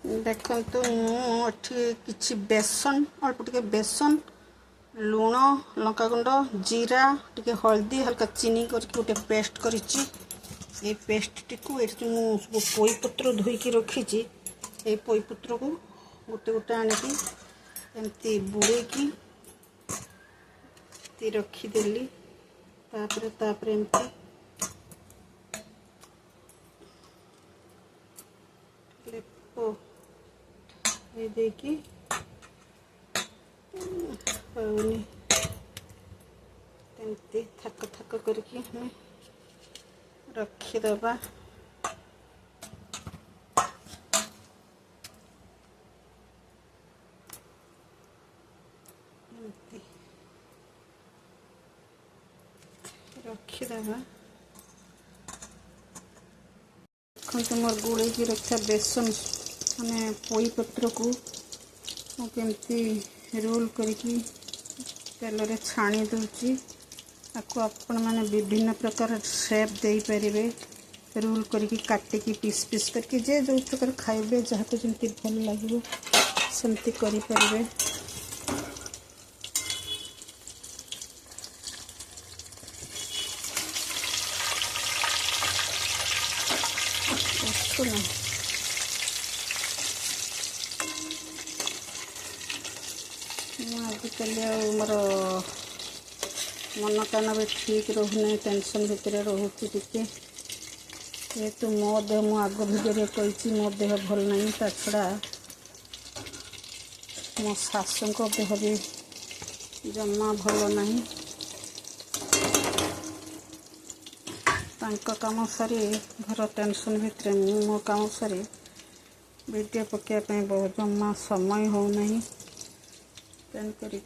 देखो मुझे किसी बेसन अल्प टे बेसन लुण लंकागुंड जीरा टे हल्दी हल्का चीनी करके गोटे पेस्ट करिछि। ये पेस्ट टी को सब पोई पत्र धोईकी रखी ये पोई पत्र को गोटे गोटे आनिकी एमती बुड़ेकी रखीदेली तापर एमती लेपो ये देखी पानी एमती थक थक करके हमें रखीदबा। रखीदबा देखते मोर गुड़े की रखा बेसन मैंने पोई पत्र को केमती रोल करके तेल रे छाणी दूची। आपको आपण मैंने विभिन्न प्रकार शेप दे पारे रोल करके काटिकी पीस पीस करके जे जो प्रकार खाइबे जहाँ को जमी भल लगे सेमती करें। आजिकल मोर मन कान भी ठीक रोना टेंशन भितर रोचे टी जेहेतु मो देह मु आग भिडियो कही मो देह भल नहीं ता छड़ा मो सासू देह भी जमा भल नहीं। तांका काम सारी घर टेंशन भितर मो काम सारी वीडियो पकाइवाई बहुत जमा समय हो नहीं तेन करी